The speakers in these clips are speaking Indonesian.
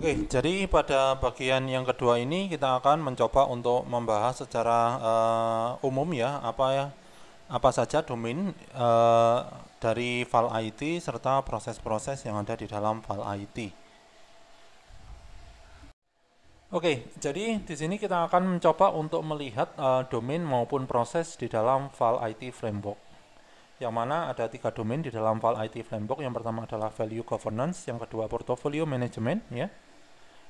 Oke, jadi pada bagian yang kedua ini kita akan mencoba untuk membahas secara umum ya, apa saja domain dari file IT serta proses-proses yang ada di dalam file IT. Oke, jadi di sini kita akan mencoba untuk melihat domain maupun proses di dalam file IT framework. Yang mana ada 3 domain di dalam file IT framework. Yang pertama adalah value governance, yang kedua portfolio management ya.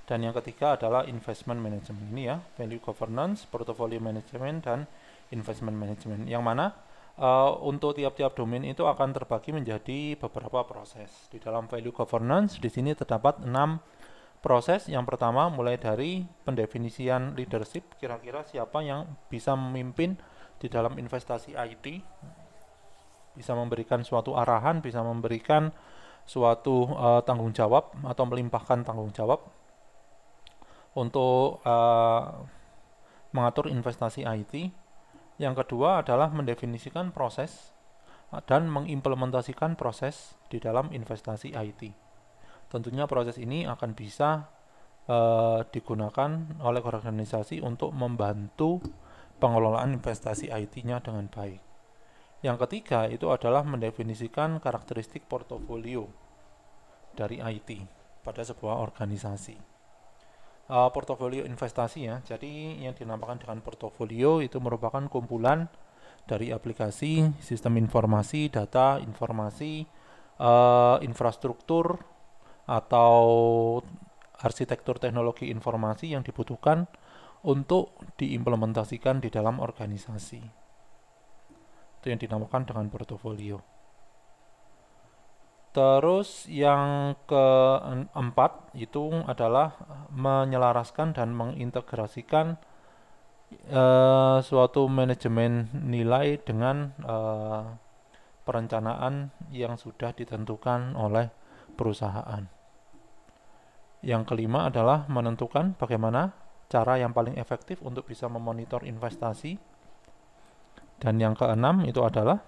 Dan yang ketiga adalah investment management. Ini ya, value governance, portfolio management, dan investment management. Yang mana untuk tiap-tiap domain itu akan terbagi menjadi beberapa proses. Di dalam value governance, di sini terdapat 6 proses. Yang pertama mulai dari pendefinisian leadership, kira-kira siapa yang bisa memimpin di dalam investasi IT, bisa memberikan suatu arahan, bisa memberikan suatu tanggung jawab atau melimpahkan tanggung jawab untuk mengatur investasi IT. Yang kedua adalah mendefinisikan proses dan mengimplementasikan proses di dalam investasi IT. Tentunya proses ini akan bisa digunakan oleh organisasi untuk membantu pengelolaan investasi IT-nya dengan baik. Yang ketiga itu adalah mendefinisikan karakteristik portofolio dari IT pada sebuah organisasi. Portofolio investasi ya. Jadi yang dinamakan dengan portofolio itu merupakan kumpulan dari aplikasi, sistem informasi, data, informasi, infrastruktur atau arsitektur teknologi informasi yang dibutuhkan untuk diimplementasikan di dalam organisasi. Itu yang dinamakan dengan portofolio. Terus yang keempat itu adalah menyelaraskan dan mengintegrasikan suatu manajemen nilai dengan perencanaan yang sudah ditentukan oleh perusahaan. Yang kelima adalah menentukan bagaimana cara yang paling efektif untuk bisa memonitor investasi. Dan yang keenam itu adalah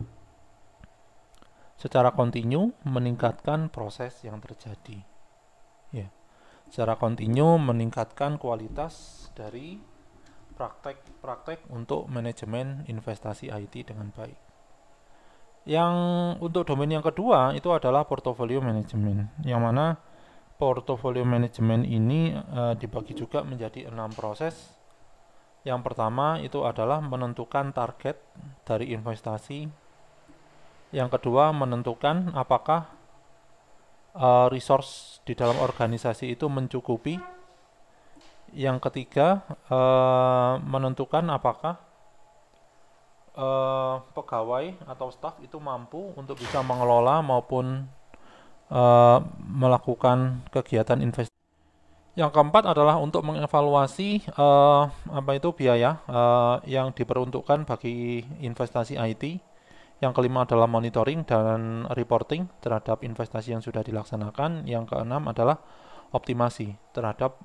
secara kontinu meningkatkan proses yang terjadi. Ya, secara kontinu meningkatkan kualitas dari praktek-praktek untuk manajemen investasi IT dengan baik. Yang untuk domain yang kedua itu adalah portfolio management, yang mana portfolio management ini dibagi juga menjadi 6 proses. Yang pertama itu adalah menentukan target dari investasi. Yang kedua, menentukan apakah resource di dalam organisasi itu mencukupi. Yang ketiga, menentukan apakah pegawai atau staf itu mampu untuk bisa mengelola maupun melakukan kegiatan investasi. Yang keempat adalah untuk mengevaluasi biaya yang diperuntukkan bagi investasi IT. Yang kelima adalah monitoring dan reporting terhadap investasi yang sudah dilaksanakan. Yang keenam adalah optimasi terhadap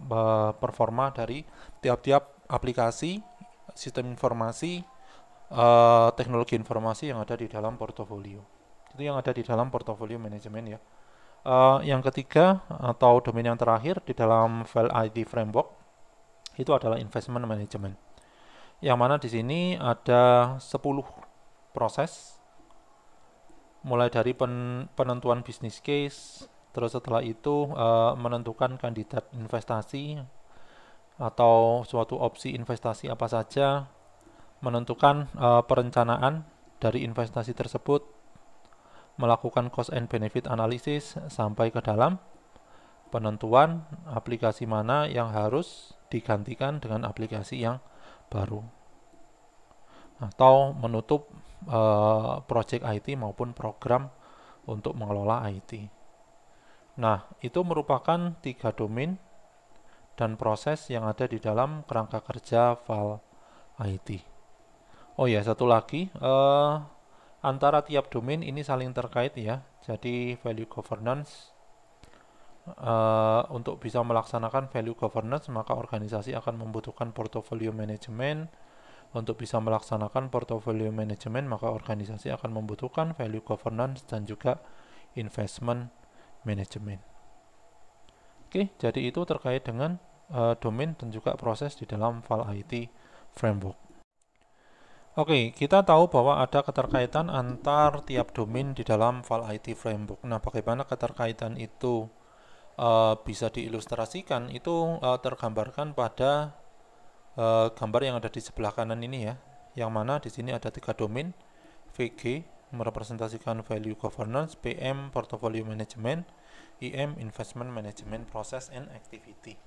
performa dari tiap-tiap aplikasi, sistem informasi, teknologi informasi yang ada di dalam portofolio. Itu yang ada di dalam portofolio manajemen ya. Yang ketiga atau domain yang terakhir di dalam file ID framework itu adalah investment management. Yang mana di sini ada 10 proses, mulai dari penentuan business case, terus setelah itu menentukan kandidat investasi atau suatu opsi investasi apa saja, menentukan perencanaan dari investasi tersebut, melakukan cost and benefit analysis sampai ke dalam penentuan aplikasi mana yang harus digantikan dengan aplikasi yang baru, atau menutup project IT maupun program untuk mengelola IT. Nah, itu merupakan 3 domain dan proses yang ada di dalam kerangka kerja file IT. Oh ya, satu lagi, antara tiap domain ini saling terkait ya. Jadi value governance, untuk bisa melaksanakan value governance maka organisasi akan membutuhkan portfolio management. Untuk bisa melaksanakan portfolio management maka organisasi akan membutuhkan value governance dan juga investment management. Oke, jadi itu terkait dengan domain dan juga proses di dalam file IT framework. Oke, kita tahu bahwa ada keterkaitan antar tiap domain di dalam file IT framework. Nah, bagaimana keterkaitan itu bisa diilustrasikan? Itu tergambarkan pada gambar yang ada di sebelah kanan ini ya, yang mana di sini ada 3 domain. VG merepresentasikan value governance, PM portfolio management, IM investment management process and activity.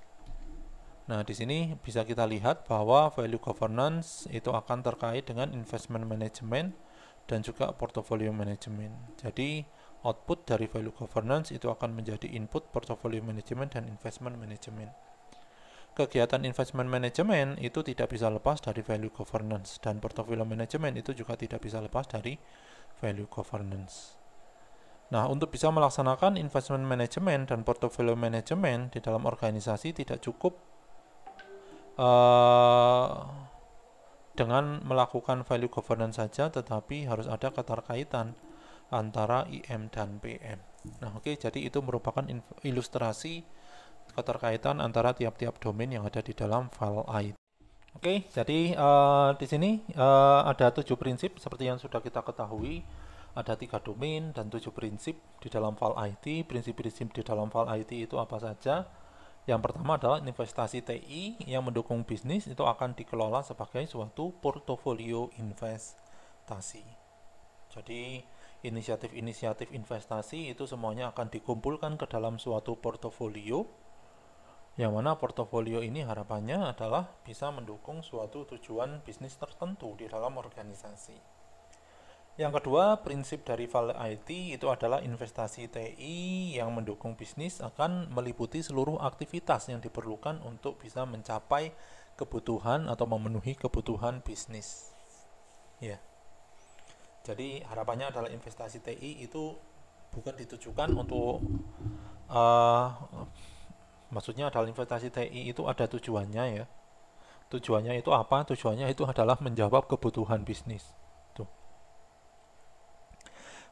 Nah, di sini bisa kita lihat bahwa value governance itu akan terkait dengan investment management dan juga portfolio management. Jadi, output dari value governance itu akan menjadi input portfolio management dan investment management. Kegiatan investment management itu tidak bisa lepas dari value governance, dan portfolio management itu juga tidak bisa lepas dari value governance. Nah, untuk bisa melaksanakan investment management dan portfolio management di dalam organisasi tidak cukup dengan melakukan value governance saja, tetapi harus ada keterkaitan antara IM dan PM. Nah, oke, jadi itu merupakan ilustrasi keterkaitan antara tiap-tiap domain yang ada di dalam file IT. Oke, jadi di sini ada 7 prinsip seperti yang sudah kita ketahui. Ada 3 domain dan 7 prinsip di dalam file IT. Prinsip-prinsip di dalam file IT itu apa saja? Yang pertama adalah investasi TI yang mendukung bisnis itu akan dikelola sebagai suatu portofolio investasi. Jadi inisiatif-inisiatif investasi itu semuanya akan dikumpulkan ke dalam suatu portofolio, yang mana portofolio ini harapannya adalah bisa mendukung suatu tujuan bisnis tertentu di dalam organisasi. Yang kedua, prinsip dari file IT itu adalah investasi TI yang mendukung bisnis akan meliputi seluruh aktivitas yang diperlukan untuk bisa mencapai kebutuhan atau memenuhi kebutuhan bisnis. Ya. Jadi harapannya adalah investasi TI itu bukan ditujukan untuk maksudnya adalah investasi TI itu ada tujuannya ya. Tujuannya itu apa? Tujuannya itu adalah menjawab kebutuhan bisnis. Tuh.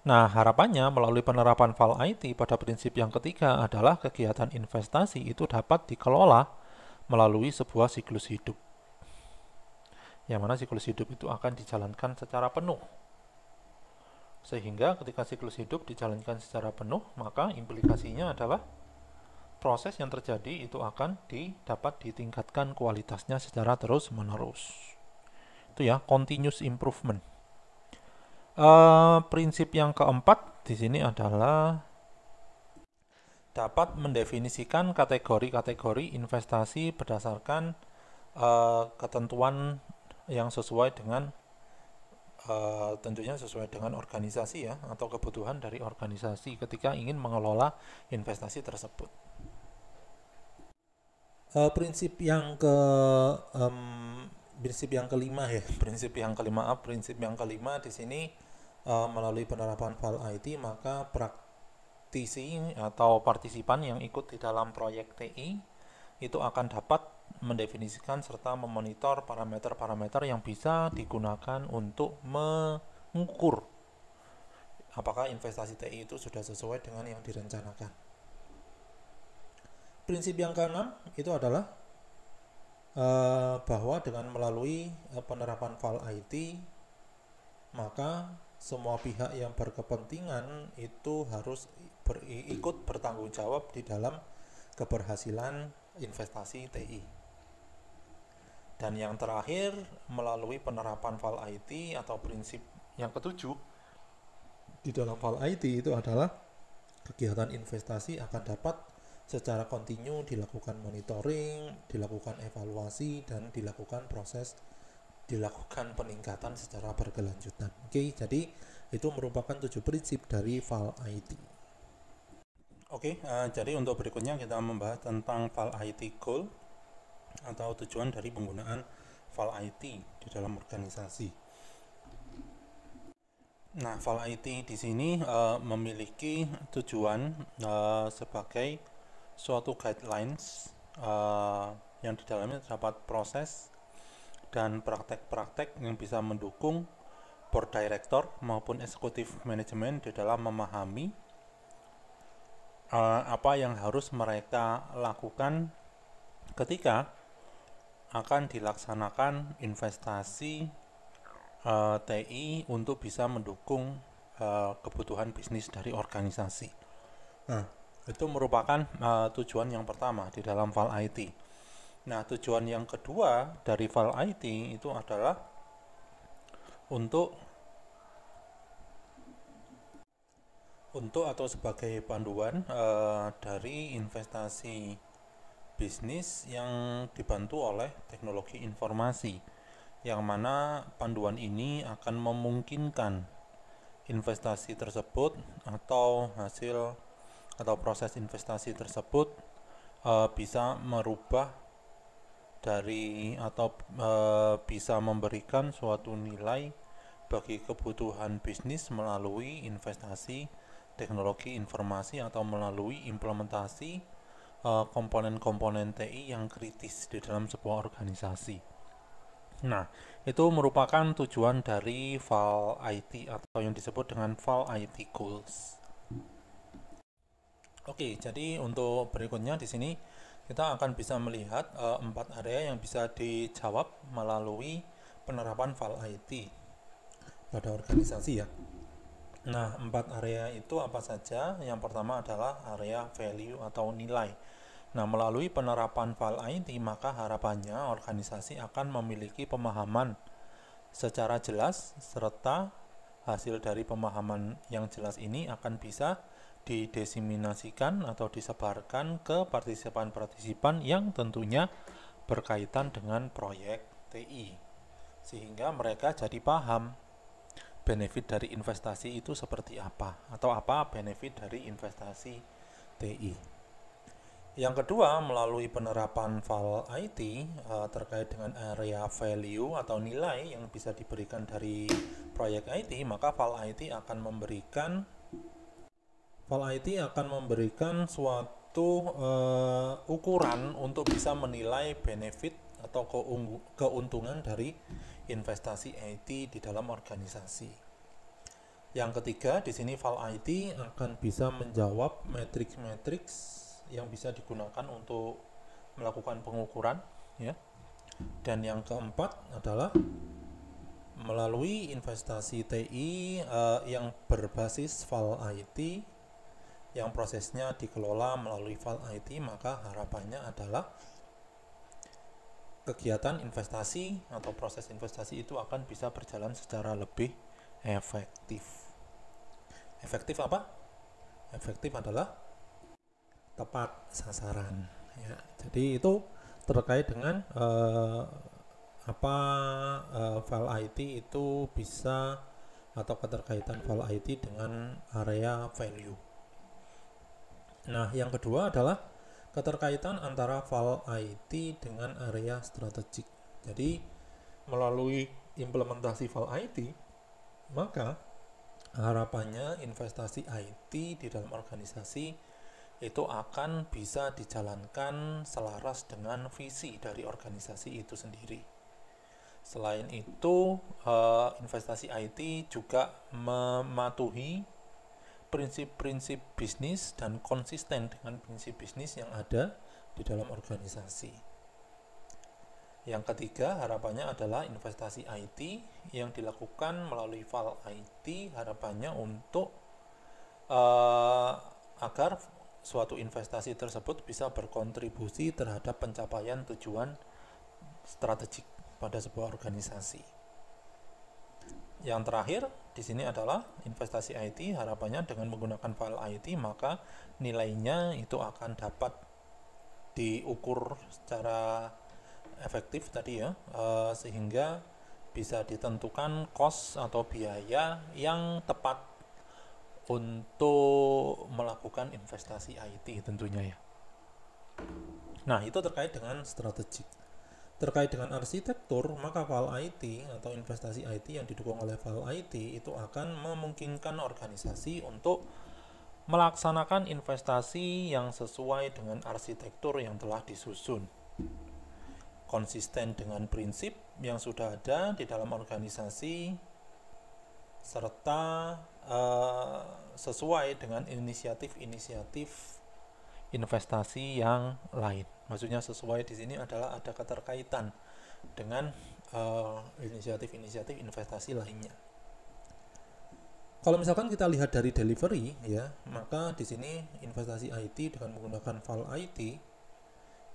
Nah, harapannya melalui penerapan file IT pada prinsip yang ketiga adalah kegiatan investasi itu dapat dikelola melalui sebuah siklus hidup. Yang mana siklus hidup itu akan dijalankan secara penuh. Sehingga ketika siklus hidup dijalankan secara penuh, maka implikasinya adalah proses yang terjadi itu akan dapat ditingkatkan kualitasnya secara terus-menerus. Itu ya, continuous improvement. Prinsip yang keempat di sini adalah dapat mendefinisikan kategori-kategori investasi berdasarkan ketentuan yang sesuai dengan tentunya sesuai dengan organisasi ya, atau kebutuhan dari organisasi ketika ingin mengelola investasi tersebut. Prinsip yang kelima di sini melalui penerapan file IT, maka praktisi atau partisipan yang ikut di dalam proyek TI itu akan dapat mendefinisikan serta memonitor parameter-parameter yang bisa digunakan untuk mengukur apakah investasi TI itu sudah sesuai dengan yang direncanakan. Prinsip yang keenam itu adalah bahwa dengan melalui penerapan file IT, maka semua pihak yang berkepentingan itu harus ikut bertanggung jawab di dalam keberhasilan investasi TI. Dan yang terakhir, melalui penerapan file IT atau prinsip yang ketujuh di dalam file IT itu adalah kegiatan investasi akan dapat secara kontinu dilakukan monitoring, dilakukan evaluasi, dan dilakukan peningkatan secara berkelanjutan. Oke, jadi itu merupakan 7 prinsip dari file IT. Oke, jadi untuk berikutnya kita membahas tentang file IT goal atau tujuan dari penggunaan file IT di dalam organisasi. Nah, file IT di sini memiliki tujuan sebagai suatu guidelines yang di dalamnya terdapat proses dan praktek-praktek yang bisa mendukung board director maupun executive management di dalam memahami apa yang harus mereka lakukan ketika akan dilaksanakan investasi TI untuk bisa mendukung kebutuhan bisnis dari organisasi. Nah, itu merupakan tujuan yang pertama di dalam VAL IT. Nah, tujuan yang kedua dari VAL IT itu adalah untuk atau sebagai panduan dari investasi bisnis yang dibantu oleh teknologi informasi, yang mana panduan ini akan memungkinkan investasi tersebut atau hasil atau proses investasi tersebut bisa merubah dari atau bisa memberikan suatu nilai bagi kebutuhan bisnis melalui investasi teknologi informasi atau melalui implementasi komponen-komponen TI yang kritis di dalam sebuah organisasi. Nah, itu merupakan tujuan dari VAL IT atau yang disebut dengan VAL IT Goals. Oke, jadi untuk berikutnya di sini kita akan bisa melihat 4 area yang bisa dijawab melalui penerapan VAL IT pada organisasi ya. Nah, 4 area itu apa saja? Yang pertama adalah area value atau nilai. Nah, melalui penerapan VAL IT, maka harapannya organisasi akan memiliki pemahaman secara jelas, serta hasil dari pemahaman yang jelas ini akan bisa didesiminasikan atau disebarkan ke partisipan-partisipan yang tentunya berkaitan dengan proyek TI, sehingga mereka jadi paham benefit dari investasi itu seperti apa, atau apa benefit dari investasi TI. Yang kedua, melalui penerapan VAL IT terkait dengan area value atau nilai yang bisa diberikan dari proyek IT, maka VAL IT akan memberikan suatu ukuran untuk bisa menilai benefit atau keuntungan dari investasi IT di dalam organisasi. Yang ketiga, di sini VAL IT akan bisa menjawab matriks-matriks yang bisa digunakan untuk melakukan pengukuran, ya. Dan yang keempat adalah melalui investasi TI yang berbasis VAL IT yang prosesnya dikelola melalui VAL IT, maka harapannya adalah kegiatan investasi atau proses investasi itu akan bisa berjalan secara lebih efektif. Efektif apa? Efektif adalah tepat sasaran. Ya, jadi itu terkait dengan VAL IT itu bisa atau keterkaitan VAL IT dengan area value. Nah, yang kedua adalah keterkaitan antara VAL IT dengan area strategik. Jadi, melalui implementasi VAL IT, maka harapannya investasi IT di dalam organisasi itu akan bisa dijalankan selaras dengan visi dari organisasi itu sendiri. Selain itu, investasi IT juga mematuhi prinsip-prinsip bisnis dan konsisten dengan prinsip bisnis yang ada di dalam organisasi. Yang ketiga, harapannya adalah investasi IT yang dilakukan melalui VAL IT, harapannya untuk agar suatu investasi tersebut bisa berkontribusi terhadap pencapaian tujuan strategik pada sebuah organisasi. Yang terakhir di sini adalah investasi IT, harapannya dengan menggunakan VAL IT maka nilainya itu akan dapat diukur secara efektif tadi ya, sehingga bisa ditentukan cost atau biaya yang tepat untuk melakukan investasi IT tentunya ya. Nah, itu terkait dengan strategik. Terkait dengan arsitektur, maka VAL IT atau investasi IT yang didukung oleh VAL IT itu akan memungkinkan organisasi untuk melaksanakan investasi yang sesuai dengan arsitektur yang telah disusun, konsisten dengan prinsip yang sudah ada di dalam organisasi, serta sesuai dengan inisiatif-inisiatif investasi yang lain. Maksudnya sesuai di sini adalah ada keterkaitan dengan inisiatif-inisiatif investasi lainnya. Kalau misalkan kita lihat dari delivery ya, maka di sini investasi IT dengan menggunakan file IT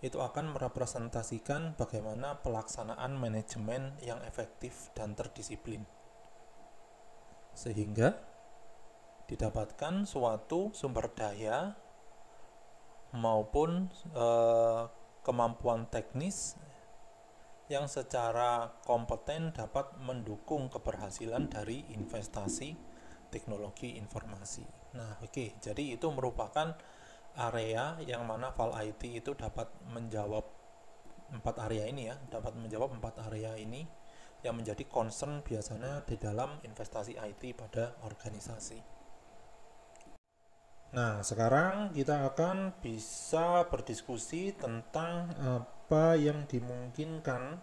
itu akan merepresentasikan bagaimana pelaksanaan manajemen yang efektif dan terdisiplin. Sehingga didapatkan suatu sumber daya maupun kemampuan teknis yang secara kompeten dapat mendukung keberhasilan dari investasi teknologi informasi. Nah, oke, jadi itu merupakan area yang mana file IT itu dapat menjawab empat area ini ya, dapat menjawab empat area ini yang menjadi concern biasanya di dalam investasi IT pada organisasi. Nah, sekarang kita akan bisa berdiskusi tentang apa yang dimungkinkan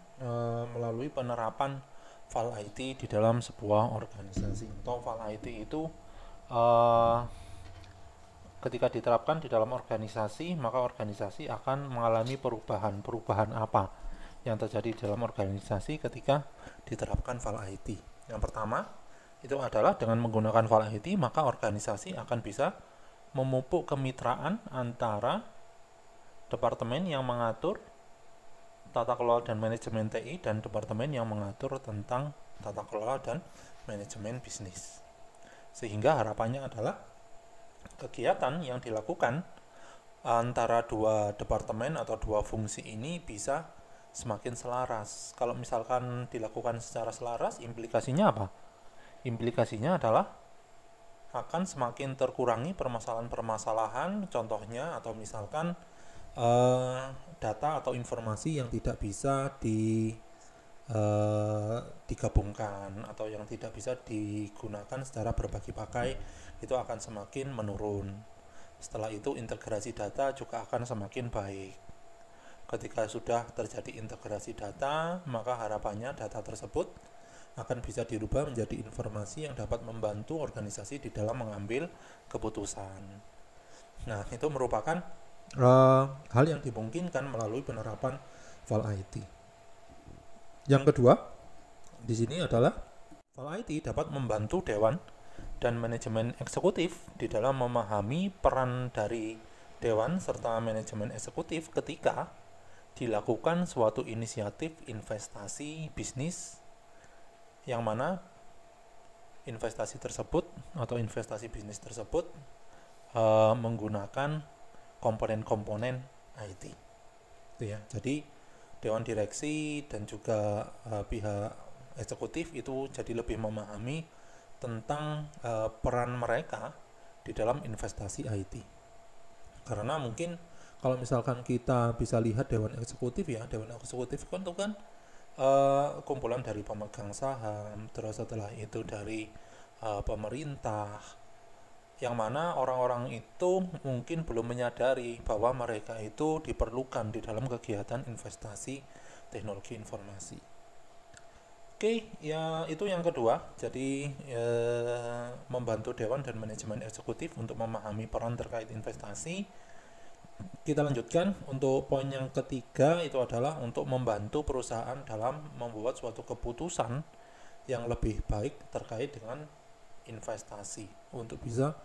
melalui penerapan file IT di dalam sebuah organisasi. Atau file IT itu ketika diterapkan di dalam organisasi, maka organisasi akan mengalami perubahan. Perubahan apa yang terjadi di dalam organisasi ketika diterapkan file IT? Yang pertama, itu adalah dengan menggunakan file IT, maka organisasi akan bisa memupuk kemitraan antara departemen yang mengatur tata kelola dan manajemen TI dan departemen yang mengatur tentang tata kelola dan manajemen bisnis. Sehingga harapannya adalah kegiatan yang dilakukan antara dua departemen atau dua fungsi ini bisa semakin selaras. Kalau misalkan dilakukan secara selaras, implikasinya apa? Implikasinya adalah akan semakin terkurangi permasalahan-permasalahan, contohnya atau misalkan data atau informasi yang tidak bisa digabungkan atau yang tidak bisa digunakan secara berbagi pakai, itu akan semakin menurun. Setelah itu integrasi data juga akan semakin baik. Ketika sudah terjadi integrasi data, maka harapannya data tersebut akan bisa dirubah menjadi informasi yang dapat membantu organisasi di dalam mengambil keputusan. Nah, itu merupakan hal yang dimungkinkan melalui penerapan file IT. Yang kedua, di sini adalah file IT dapat membantu dewan dan manajemen eksekutif di dalam memahami peran dari dewan serta manajemen eksekutif ketika dilakukan suatu inisiatif investasi bisnis yang mana investasi tersebut atau investasi bisnis tersebut menggunakan komponen-komponen IT. Itu ya. Jadi dewan direksi dan juga pihak eksekutif itu jadi lebih memahami tentang peran mereka di dalam investasi IT. Karena mungkin kalau misalkan kita bisa lihat dewan eksekutif ya, dewan eksekutif kan itu kan kumpulan dari pemegang saham, terus setelah itu dari pemerintah, yang mana orang-orang itu mungkin belum menyadari bahwa mereka itu diperlukan di dalam kegiatan investasi teknologi informasi. Oke, ya itu yang kedua. Jadi membantu dewan dan manajemen eksekutif untuk memahami peran terkait investasi. Kita lanjutkan untuk poin yang ketiga, itu adalah untuk membantu perusahaan dalam membuat suatu keputusan yang lebih baik terkait dengan investasi untuk bisa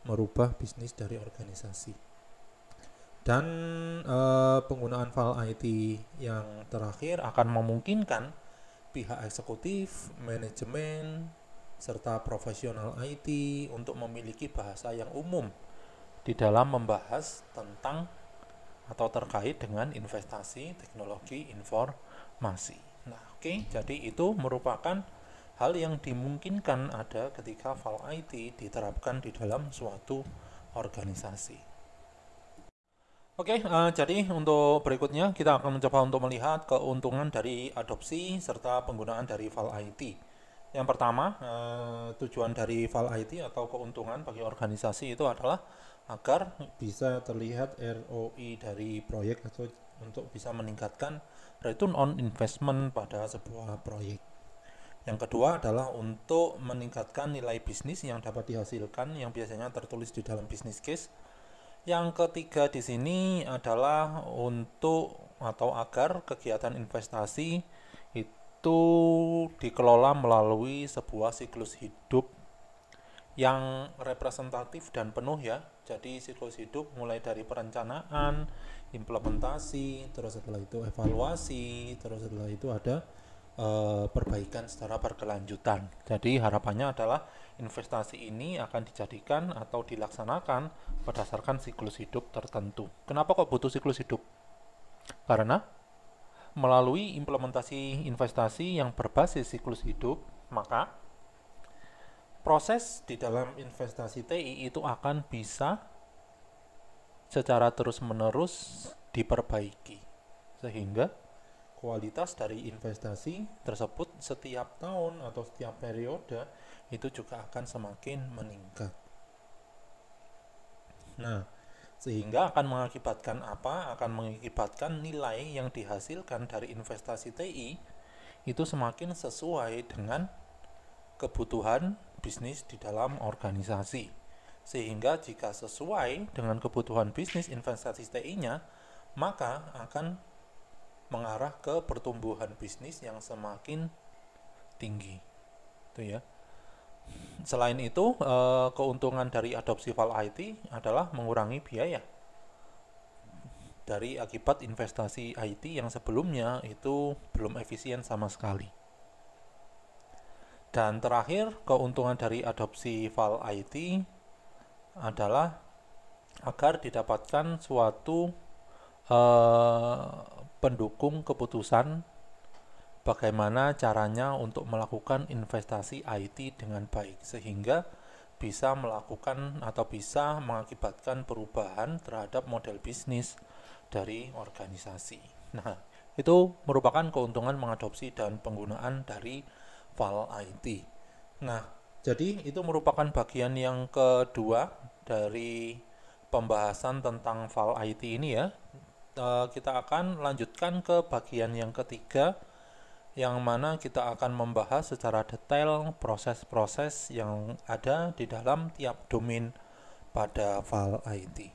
merubah bisnis dari organisasi. Dan penggunaan file IT yang terakhir akan memungkinkan pihak eksekutif, manajemen, serta profesional IT untuk memiliki bahasa yang umum di dalam membahas tentang atau terkait dengan investasi teknologi informasi. Nah, oke, jadi itu merupakan hal yang dimungkinkan ada ketika file IT diterapkan di dalam suatu organisasi. Oke, jadi untuk berikutnya kita akan mencoba untuk melihat keuntungan dari adopsi serta penggunaan dari file IT. Yang pertama, tujuan dari file IT atau keuntungan bagi organisasi itu adalah agar bisa terlihat ROI dari proyek atau untuk bisa meningkatkan return on investment pada sebuah proyek. Yang kedua adalah untuk meningkatkan nilai bisnis yang dapat dihasilkan yang biasanya tertulis di dalam business case. Yang ketiga di sini adalah untuk atau agar kegiatan investasi itu dikelola melalui sebuah siklus hidup yang representatif dan penuh ya. Jadi siklus hidup mulai dari perencanaan, implementasi, terus setelah itu evaluasi, terus setelah itu ada perbaikan secara berkelanjutan. Jadi harapannya adalah investasi ini akan dijadikan atau dilaksanakan berdasarkan siklus hidup tertentu. Kenapa kok butuh siklus hidup? Karena melalui implementasi investasi yang berbasis siklus hidup, maka proses di dalam investasi TI itu akan bisa secara terus-menerus diperbaiki, sehingga kualitas dari investasi tersebut setiap tahun atau setiap periode itu juga akan semakin meningkat. Nah, sehingga akan mengakibatkan apa? Akan mengakibatkan nilai yang dihasilkan dari investasi TI itu semakin sesuai dengan kebutuhan bisnis di dalam organisasi. Sehingga jika sesuai dengan kebutuhan bisnis investasi TI-nya, maka akan mengarah ke pertumbuhan bisnis yang semakin tinggi. Itu ya. Selain itu, keuntungan dari adopsi VAL IT adalah mengurangi biaya dari akibat investasi IT yang sebelumnya itu belum efisien sama sekali. Dan terakhir, keuntungan dari adopsi VAL IT adalah agar didapatkan suatu pendukung keputusan bagaimana caranya untuk melakukan investasi IT dengan baik, sehingga bisa melakukan atau bisa mengakibatkan perubahan terhadap model bisnis dari organisasi. Nah, itu merupakan keuntungan mengadopsi dan penggunaan dari VAL IT. Nah, jadi itu merupakan bagian yang kedua dari pembahasan tentang VAL IT ini ya. Kita akan lanjutkan ke bagian yang ketiga, yang mana kita akan membahas secara detail proses-proses yang ada di dalam tiap domain pada VAL IT.